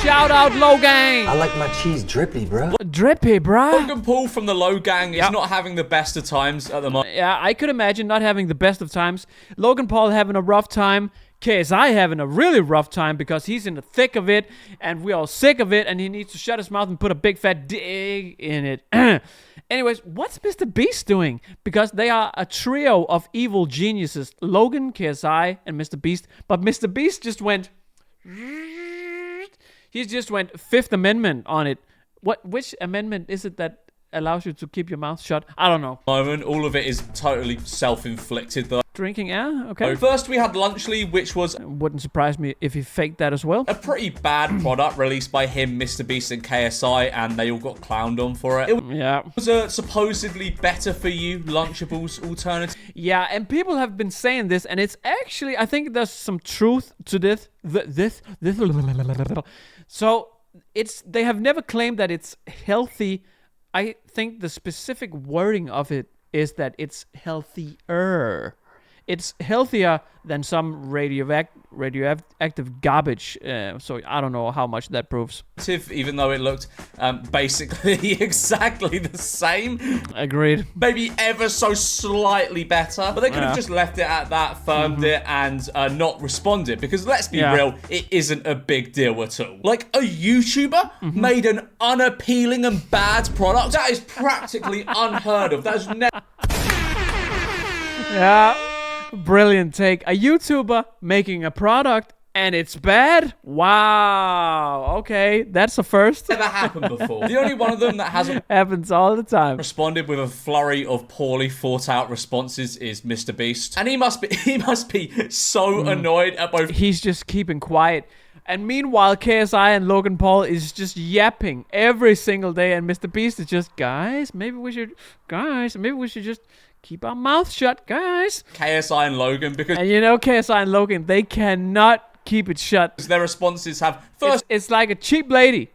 Shout out Logan. I like my cheese drippy, bro. Drippy, bro. Logan Paul from the Logang is not having the best of times at the moment. Yeah, I could imagine not having the best of times. Logan Paul having a rough time. KSI having a really rough time because he's in the thick of it and we're all sick of it and he needs to shut his mouth and put a big fat dig in it. Anyways, what's Mr. Beast doing? Because they are a trio of evil geniuses. Logan, KSI, and Mr. Beast. But Mr. Beast just went... He just went Fifth Amendment on it. Which amendment is it that allows you to keep your mouth shut? I don't know. Moment, all of it is totally self-inflicted though. Drinking air? Okay. First we had Lunchly, which was... Wouldn't surprise me if he faked that as well. A pretty bad product released by him, Mr. Beast, and KSI, and they all got clowned on for it. It was a supposedly better for you Lunchables alternative. Yeah, and people have been saying this, and it's actually, I think there's some truth to this. So, they have never claimed that it's healthy. I think the specific wording of it is that it's healthier. It's healthier than some radioactive garbage. So I don't know how much that proves. Even though it looked basically exactly the same. Agreed. Maybe ever so slightly better. But they could have just left it at that, firmed it, and not responded. Because let's be real, it isn't a big deal at all. Like, a YouTuber made an unappealing and bad product? That is practically unheard of. That is never... Yeah. Brilliant take. A YouTuber making a product and it's bad? Wow. Okay, that's a first. Never happened before. The only one of them that hasn't happens all the time. Responded with a flurry of poorly thought out responses is Mr. Beast. And he must be so annoyed at both. He's just keeping quiet. And meanwhile, KSI and Logan Paul is just yapping every single day. And Mr. Beast is just, guys, maybe we should just keep our mouth shut, guys. KSI and Logan, because... And you know KSI and Logan, they cannot keep it shut. Their responses have... First, it's like a cheap lady.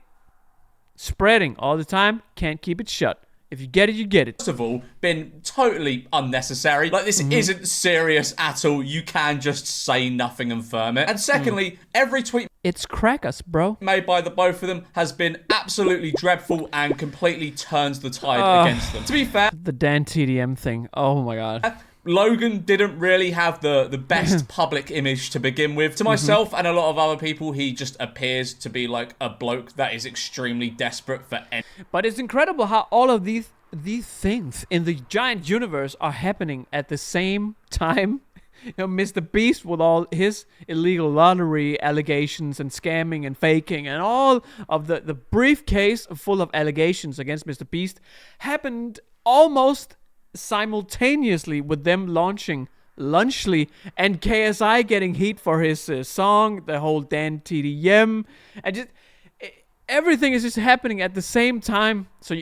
Spreading all the time, can't keep it shut. If you get it, you get it. First of all, been totally unnecessary. Like, this isn't serious at all. You can just say nothing and firm it. And secondly, every tweet... It's crackers, bro. ...made by the both of them has been absolutely dreadful and completely turns the tide against them. To be fair... The Dan TDM thing. Oh my god. Logan didn't really have the best public image to begin with. To myself and a lot of other people, he just appears to be like a bloke that is extremely desperate for But it's incredible how all of these things in the giant universe are happening at the same time. You know, Mr. Beast with all his illegal lottery allegations and scamming and faking and all of the briefcase full of allegations against Mr. Beast happened almost simultaneously with them launching Lunchly and KSI getting heat for his song, the whole Dan TDM, and just everything is just happening at the same time. So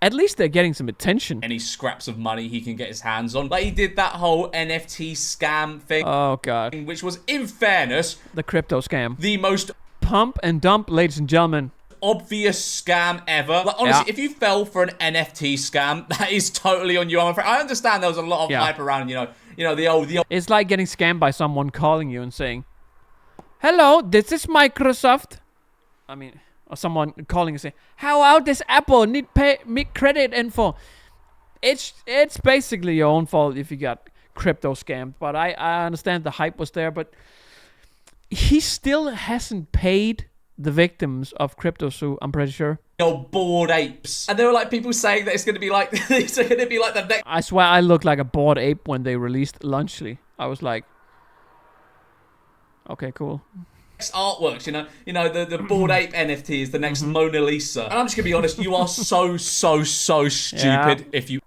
at least they're getting some attention. Any scraps of money he can get his hands on. Like, he did that whole NFT scam thing. Oh god. Which was, in fairness, the crypto scam. The most pump and dump, ladies and gentlemen. Obvious scam ever. Like, honestly, if you fell for an NFT scam, that is totally on you, I'm afraid. I understand there was a lot of hype around, you know, the old... It's like getting scammed by someone calling you and saying, hello, this is Microsoft. I mean... Or someone calling and saying, how out this Apple need pay me credit info. It's basically your own fault if you got crypto scammed. But I understand the hype was there, but he still hasn't paid the victims of Crypto Zoo, I'm pretty sure. Bored apes. And there were like people saying that it's gonna be like the next. I swear I looked like a bored ape when they released Lunchly. I was like, okay, cool. Artworks, you know, the Bored Ape NFT is the next Mona Lisa. And I'm just gonna be honest, you are so stupid if you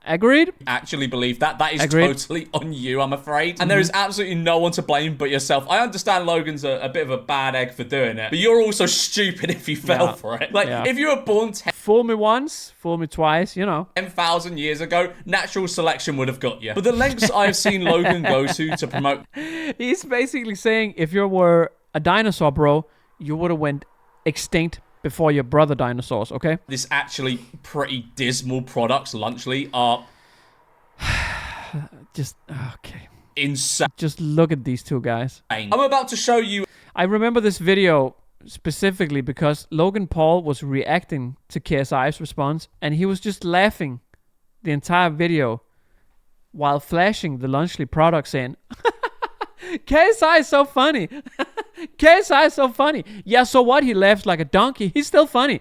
actually believe that. That is totally on you, I'm afraid. And there is absolutely no one to blame but yourself. I understand Logan's a bit of a bad egg for doing it, but you're also stupid if you fell for it. Like, if you were born fool me once, fool me twice, you know. 10,000 years ago, natural selection would have got you. But the lengths I've seen Logan go to promote... He's basically saying if you were a dinosaur, bro, you would have went extinct before your brother dinosaurs, okay? This actually pretty dismal products, Lunchly, are... Just, okay. Insane. Just look at these two guys. I'm about to show you... I remember this video specifically because Logan Paul was reacting to KSI's response, and he was just laughing the entire video while flashing the Lunchly products in. KSI is so funny. KSI is so funny. Yeah, so what? He laughs like a donkey. He's still funny.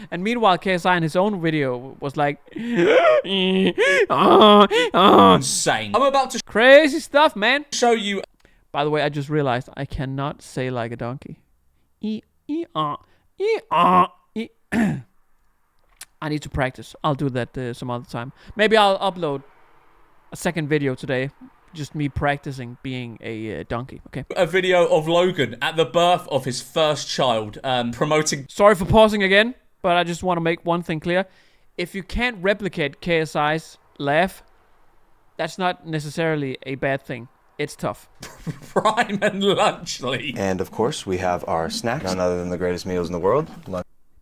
And meanwhile, KSI in his own video was like, insane. I'm about to crazy stuff, man. Show you. By the way, I just realized I cannot say like a donkey. I need to practice. I'll do that some other time. Maybe I'll upload a second video today. Just me practicing being a donkey. Okay. A video of Logan at the birth of his first child, promoting. Sorry for pausing again, but I just want to make one thing clear. If you can't replicate KSI's laugh, that's not necessarily a bad thing. It's tough. Prime and Lunchly. And of course, we have our snacks. None other than the greatest meals in the world.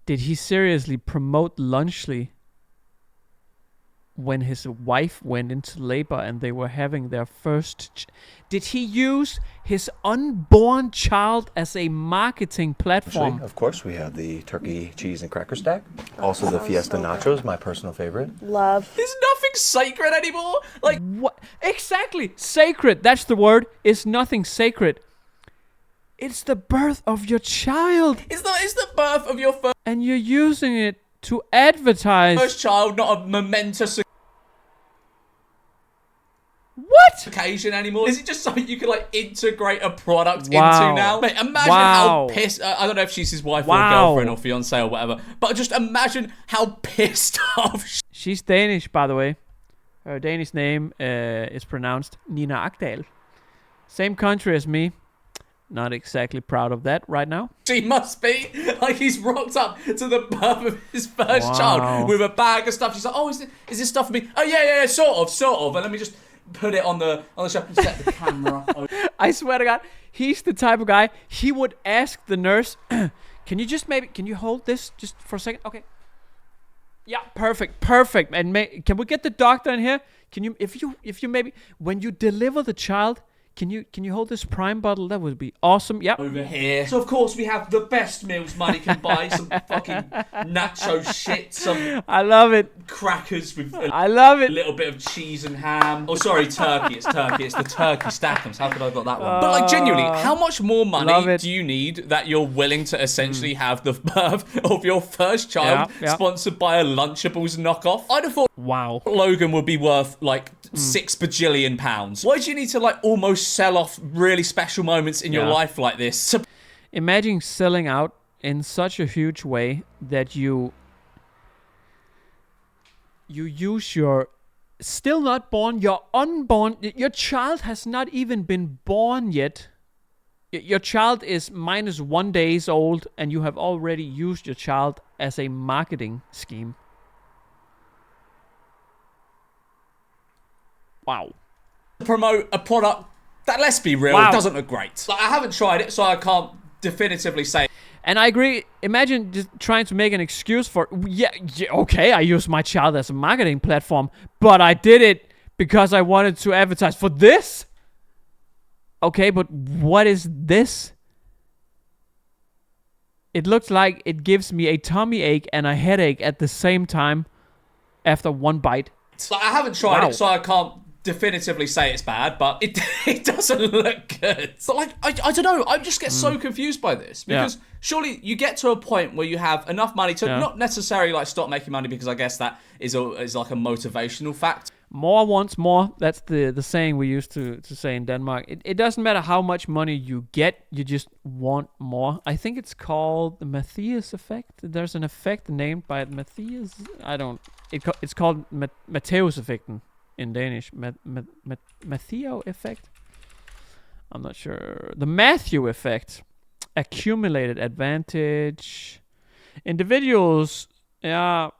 Did he seriously promote Lunchly when his wife went into labor and they were having their first... Did he use his unborn child as a marketing platform? Actually, of course, we have the turkey, cheese, and cracker stack. Also the Fiesta Nachos, my personal favorite. Love. There's nothing sacred anymore. Like, what? Exactly. Sacred. That's the word. It's nothing sacred. It's the birth of your child. It's the birth of your first... And you're using it to advertise. First child, not a momentous... What? occasion anymore. Is it just something you can like integrate a product Wow. into now? Mate, imagine Wow. how pissed. I don't know if she's his wife or Wow. girlfriend or fiance or whatever, but just imagine how pissed off. She's Danish, by the way. Her Danish name is pronounced Nina Akdal. Same country as me. Not exactly proud of that right now. She must be. Like, he's rocked up to the birth of his first Wow. child with a bag of stuff. She's like, oh, is this stuff for me? Oh, yeah, sort of. And let me just put it on the shelf and set the camera. I swear to God, he's the type of guy, he would ask the nurse, can you hold this just for a second? Okay. Yeah, perfect. And can we get the doctor in here? Can you, if you maybe, when you deliver the child, can you hold this Prime bottle? That would be awesome. Yep. Over here. So, of course, we have the best meals money can buy. Some fucking nacho shit. Some I love it. crackers with I love a it. little bit of cheese and ham. Oh, sorry, turkey. It's turkey. It's the turkey stackums. How could I have got that one? But, like, genuinely, how much more love money it. do you need that you're willing to essentially have the birth of your first child Yeah. sponsored by a Lunchables knockoff? I'd have thought Wow. Logan would be worth like £6 bajillion. Why do you need to like almost sell off really special moments in your Yeah. life like this? Imagine selling out in such a huge way that you use your still not born, your unborn, your child has not even been born yet. Your child is -1 days old and you have already used your child as a marketing scheme. Wow. Promote a product that, let's be real, Wow. doesn't look great. Like, I haven't tried it, so I can't definitively say. And I agree. Imagine just trying to make an excuse for, yeah, okay, I use my child as a marketing platform, but I did it because I wanted to advertise for this. Okay, but what is this? It looks like it gives me a tummy ache and a headache at the same time after one bite. Like, I haven't tried Wow. it, so I can't definitively say it's bad, but it doesn't look good. So, like, I don't know. I just get so confused by this because surely you get to a point where you have enough money to not necessarily like stop making money, because I guess that is like a motivational fact. More wants more. That's the saying we used to say in Denmark. It doesn't matter how much money you get, you just want more. I think it's called the Matthias effect. There's an effect named by Matthias. It's called Matthäus-effekten in Danish. Mattheo effect? I'm not sure. The Matthew effect. Accumulated advantage. Individuals. Yeah,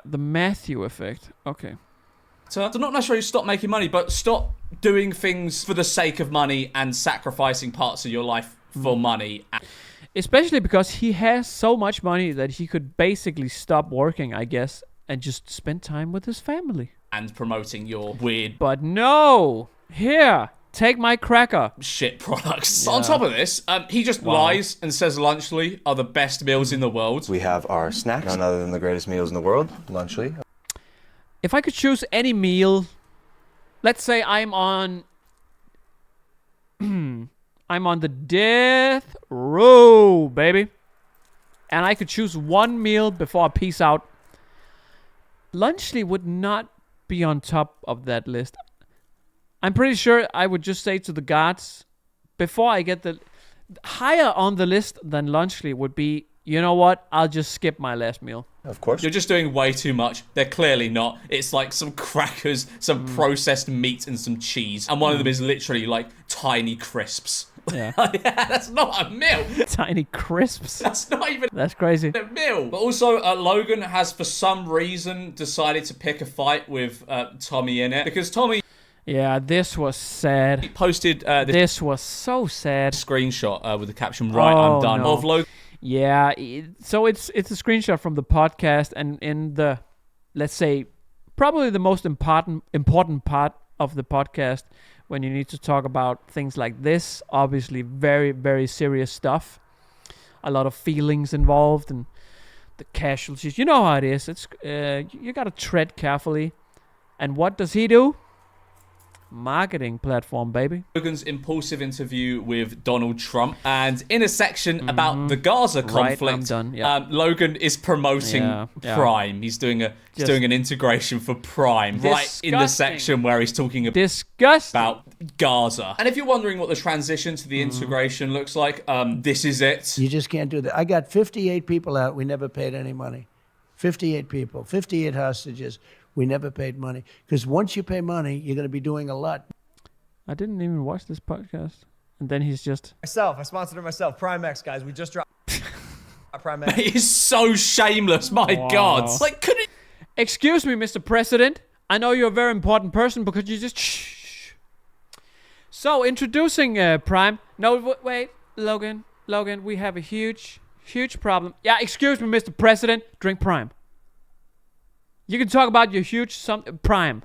the Matthew effect. Okay. So not necessarily stop making money, but stop doing things for the sake of money and sacrificing parts of your life for money. Especially because he has so much money that he could basically stop working, I guess, and just spend time with his family. And promoting your weird... But no! Here! Take my cracker. Shit products. On top of this, he just lies and says Lunchly are the best meals in the world. We have our snacks, none other than the greatest meals in the world, Lunchly. If I could choose any meal, let's say I'm on the death row, baby, and I could choose one meal before I peace out, Lunchly would not be on top of that list. I'm pretty sure I would just say to the guards, before I get the higher on the list than Lunchly would be, you know what, I'll just skip my last meal. Of course. You're just doing way too much. They're clearly not. It's like some crackers, some processed meat, and some cheese. And one of them is literally like tiny crisps. Yeah. Yeah, that's not a meal. Tiny crisps. That's not even That's crazy. a meal. But also, Logan has for some reason decided to pick a fight with Tommy in it. Because Tommy... Yeah, this was sad. He posted this was so sad. Screenshot with the caption, right, I'm done. No. Of Logan. Yeah, so it's a screenshot from the podcast, and in the, let's say, probably the most important part of the podcast, when you need to talk about things like this, obviously very, very serious stuff, a lot of feelings involved, and the casualties. You know how it is. It's you gotta tread carefully. And what does he do? Marketing platform, baby. Logan's impulsive interview with Donald Trump, and in a section about the Gaza conflict, Right, I'm done. Yeah. Logan is promoting Prime. He's doing an integration for Prime right in the section where he's talking about Gaza. And if you're wondering what the transition to the integration looks like, this is it. You just can't do that. I got 58 people out. We never paid any money. 58 people, 58 hostages. We never paid money. Because once you pay money, you're going to be doing a lot. I didn't even watch this podcast. And then he's just... I sponsored it myself. Prime X, guys. We just dropped Prime X. It is so shameless, my God. Like, couldn't... Excuse me, Mr. President. I know you're a very important person, but could you just... Shh. So, introducing Prime. No, wait. Logan, we have a huge problem. Yeah, excuse me, Mr. President. Drink Prime. You can talk about your huge Prime.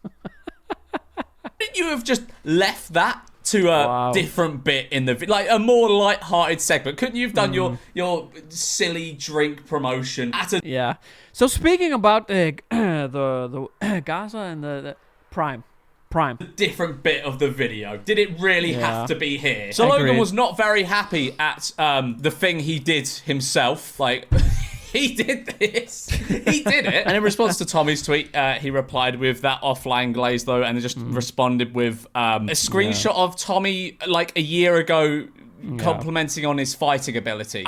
Couldn't you have just left that to a different bit in the like a more light-hearted segment? Couldn't you have done your silly drink promotion at a... Yeah. So speaking about the Gaza and the Prime. A different bit of the video. Did it really have to be here? So Agreed. Logan was not very happy at the thing he did himself. Like... He did this. He did it. And in response to Tommy's tweet, he replied with that offline glaze, though, and just responded with a screenshot of Tommy, like, a year ago, complimenting on his fighting ability.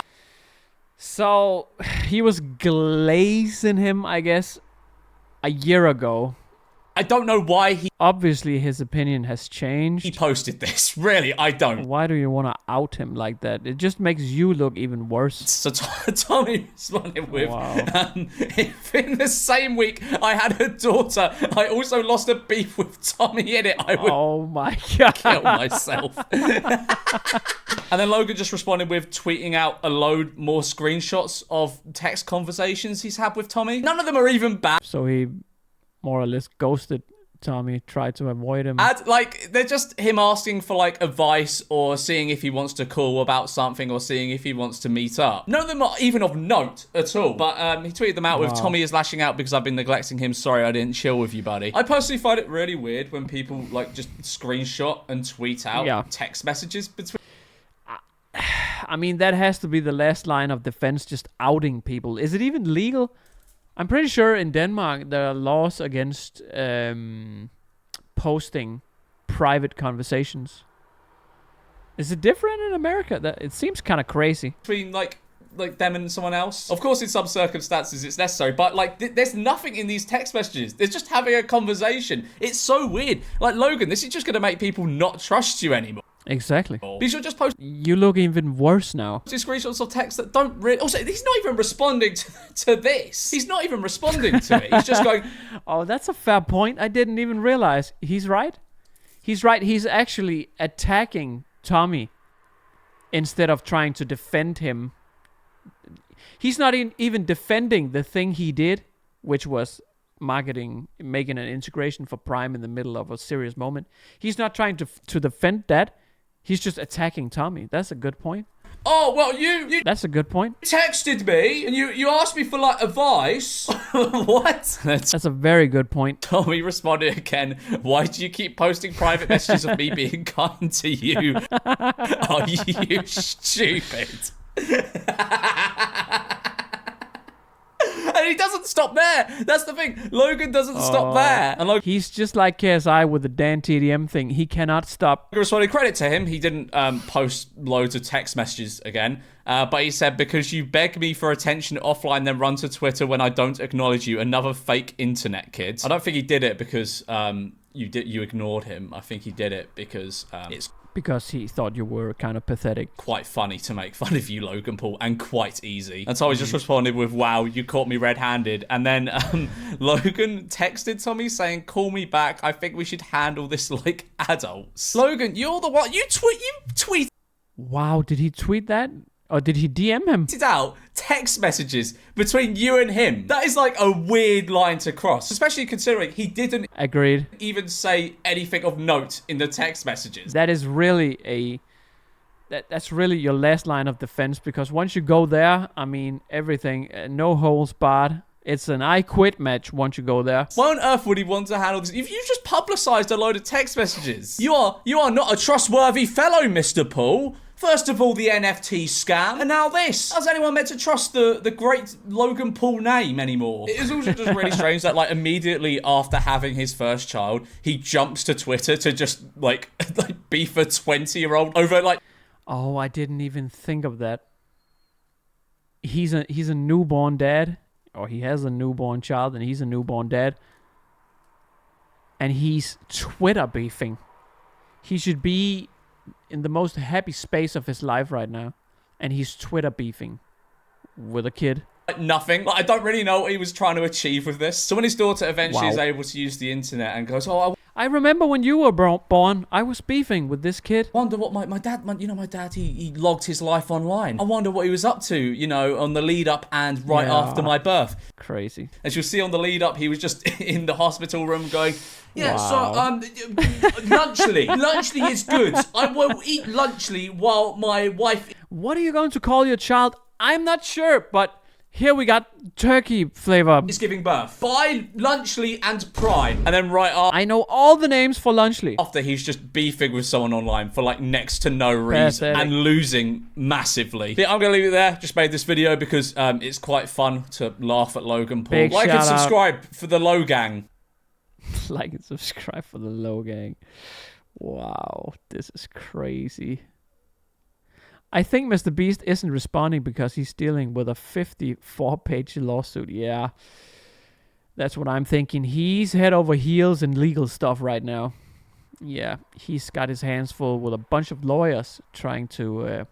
So, he was glazing him, I guess, a year ago. I don't know why he... Obviously, his opinion has changed. He posted this. Really, I don't. Why do you want to out him like that? It just makes you look even worse. So Tommy responded with, if in the same week I had a daughter, I also lost a beef with Tommy in it, I would oh my God. kill myself. And then Logan just responded with tweeting out a load more screenshots of text conversations he's had with Tommy. None of them are even bad. So he... more or less ghosted Tommy, tried to avoid him. They're just him asking for, like, advice or seeing if he wants to call about something or seeing if he wants to meet up. None of them are even of note at all. But he tweeted them out with, Tommy is lashing out because I've been neglecting him. Sorry, I didn't chill with you, buddy. I personally find it really weird when people, like, just screenshot and tweet out text messages between... I mean, that has to be the last line of defense, just outing people. Is it even legal? I'm pretty sure in Denmark there are laws against posting private conversations. Is it different in America? That it seems kind of crazy. Between like them and someone else. Of course, in some circumstances it's necessary, but like there's nothing in these text messages. They're just having a conversation. It's so weird. Like, Logan, this is just going to make people not trust you anymore. Exactly. Because you're just posting... You look even worse now. Screenshots of text that don't really... Also, he's not even responding to this. He's not even responding to it. He's just going... Oh, that's a fair point. I didn't even realize. He's right. He's right. He's actually attacking Tommy instead of trying to defend him. He's not even defending the thing he did, which was marketing, making an integration for Prime in the middle of a serious moment. He's not trying to defend that. He's just attacking Tommy. That's a good point. Oh, well, you That's a good point. texted me and you asked me for, like, advice. What? That's a very good point. Tommy responded again, why do you keep posting private messages of me being kind to you? Are you stupid? And he doesn't stop there. That's the thing. Logan doesn't stop there. And Logan, He's just like KSI with the Dan TDM thing. He cannot stop. responded, credit to him. He didn't post loads of text messages again. But he said, because you beg me for attention offline, then run to Twitter when I don't acknowledge you. Another fake internet kid. I don't think he did it because you ignored him. I think he did it because it's Because he thought you were kind of pathetic. quite funny to make fun of you, Logan Paul, and quite easy. And Tommy just responded with, wow, you caught me red-handed. And then Logan texted Tommy saying, call me back. I think we should handle this like adults. Logan, you're the one. You tweeted Wow, did he tweet that? Or did he DM him? out text messages between you and him. That is like a weird line to cross, especially considering he didn't Agreed. even say anything of note in the text messages. That is really that's really your last line of defense, because once you go there, I mean, everything, no holes barred. It's an I quit match once you go there. Why on earth would he want to handle this? If you just publicized a load of text messages, you are not a trustworthy fellow, Mr. Paul. First of all, the NFT scam, and now this. How's anyone meant to trust the great Logan Paul name anymore? It is also just really strange that, like, immediately after having his first child, he jumps to Twitter to just, like beef a 20-year-old over, like... Oh, I didn't even think of that. He's a newborn dad, or he has a newborn child, and he's a newborn dad. And he's Twitter beefing. He should be in the most happy space of his life right now, and he's Twitter beefing with a kid. Nothing. Like, I don't really know what he was trying to achieve with this. So when his daughter eventually is able to use the internet and goes, oh, I remember when you were born, I was beefing with this kid. I wonder what my dad, he logged his life online. I wonder what he was up to, on the lead up and right after my birth. Crazy. As you'll see on the lead up, he was just in the hospital room going, yeah, Wow. so, lunchly. Lunchly is good. I will eat lunchly while my wife... What are you going to call your child? I'm not sure, but here we got turkey flavor. is giving birth. Buy Lunchly and Prime. And then right I know all the names for Lunchly. after, he's just beefing with someone online for like next to no reason Pathetic. and losing massively. Yeah, I'm gonna leave it there. Just made this video because it's quite fun to laugh at Logan Paul. Big Like and shout out. subscribe for the Low Gang. Like and subscribe for the Low Gang. Wow, this is crazy. I think Mr. Beast isn't responding because he's dealing with a 54-page lawsuit. Yeah, that's what I'm thinking. He's head over heels in legal stuff right now. Yeah, he's got his hands full with a bunch of lawyers trying to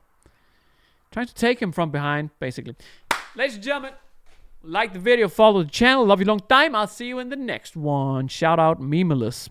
take him from behind, basically. Ladies and gentlemen, like the video, follow the channel. Love you long time. I'll see you in the next one. Shout out Memeless.